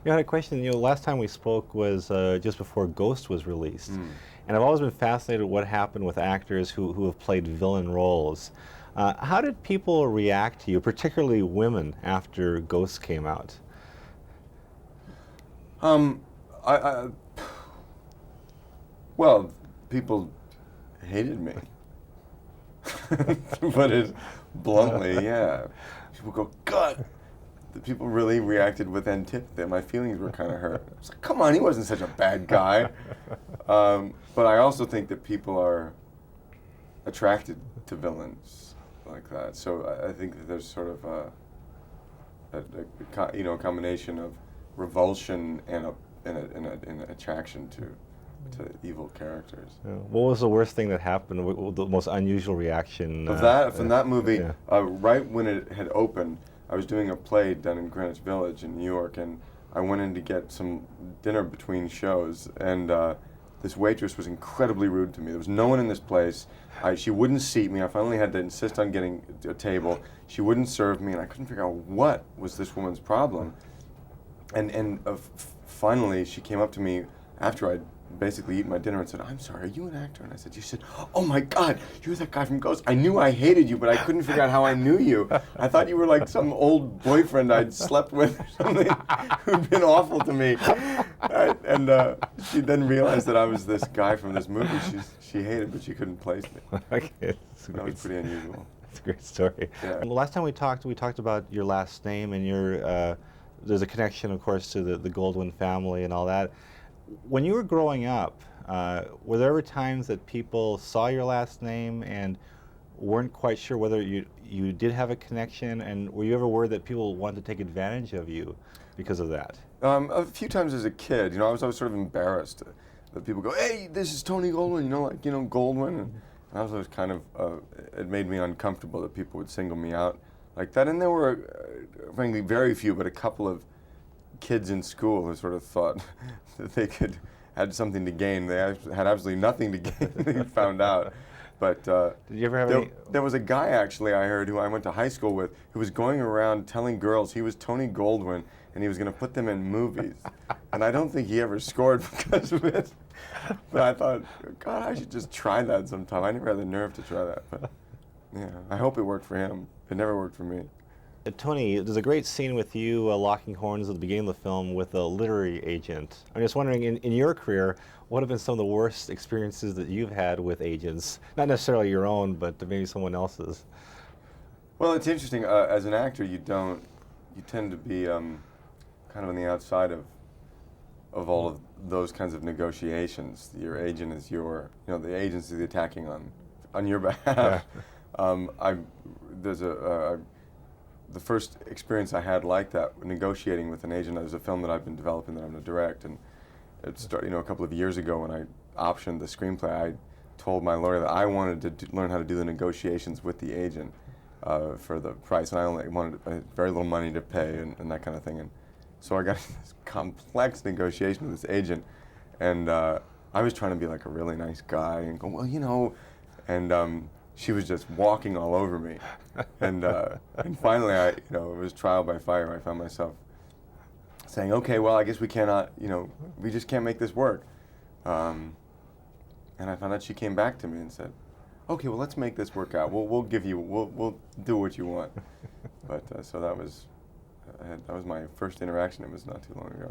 You had a question. Last time we spoke was just before Ghost was released, and I've always been fascinated with what happened with actors who have played villain roles. How did people react to you, particularly women, after Ghost came out? I well, people hated me. To put it bluntly, yeah. People go, God! The people really reacted with antipathy. My feelings were kind of hurt. I was like, come on, he wasn't such a bad guy. But I also think that people are attracted to villains like that. So I think that there's sort of a combination of revulsion and an attraction to evil characters. Yeah. What was the worst thing that happened? The most unusual reaction? From that movie, yeah. Right when it had opened, I was doing a play down in Greenwich Village in New York, and I went in to get some dinner between shows, and this waitress was incredibly rude to me. There was no one in this place. She wouldn't seat me. I finally had to insist on getting a table. She wouldn't serve me, and I couldn't figure out what was this woman's problem. And finally, she came up to me after I'd basically eaten my dinner and said, I'm sorry, are you an actor? And I said, oh my God, you're that guy from Ghost. I knew I hated you, but I couldn't figure out how I knew you. I thought you were like some old boyfriend I'd slept with or something who'd been awful to me. And she then realized that I was this guy from this movie she hated, but she couldn't place me. Okay. That was pretty unusual. That's a great story. Yeah. The last time we talked about your last name and your, there's a connection, of course, to the Goldwyn family and all that. When you were growing up, were there ever times that people saw your last name and weren't quite sure whether you did have a connection, and were you ever worried that people wanted to take advantage of you because of that? A few times as a kid, I was always sort of embarrassed that people go, hey, this is Tony Goldwyn, Goldwyn. And I was always kind of, it made me uncomfortable that people would single me out like that. And there were, frankly, very few, but a couple of kids in school who sort of thought that they had something to gain. They had absolutely nothing to gain. They found out. But did you ever have any? There was a guy, actually, I heard, who I went to high school with, who was going around telling girls he was Tony Goldwyn and he was going to put them in movies. And I don't think he ever scored because of it. But I thought, God, I should just try that sometime. I never had the nerve to try that. But yeah, I hope it worked for him. It never worked for me. Tony, there's a great scene with you locking horns at the beginning of the film with a literary agent. I'm just wondering, in your career, what have been some of the worst experiences that you've had with agents? Not necessarily your own, but maybe someone else's. Well, it's interesting. As an actor, you tend to be kind of on the outside of all of those kinds of negotiations. Your agent is the agency attacking on your behalf. Yeah. The first experience I had like that, negotiating with an agent, there's a film that I've been developing that I'm going to direct, and it started, a couple of years ago when I optioned the screenplay. I told my lawyer that I wanted to learn how to do the negotiations with the agent for the price, and I only wanted very little money to pay and that kind of thing. And so I got this complex negotiation with this agent, and I was trying to be like a really nice guy and go, well, and she was just walking all over me, and finally, it was trial by fire. I found myself saying, "Okay, well, I guess we cannot, we just can't make this work." And I found out she came back to me and said, "Okay, well, let's make this work out. We'll do what you want." But so that was my first interaction. It was not too long ago.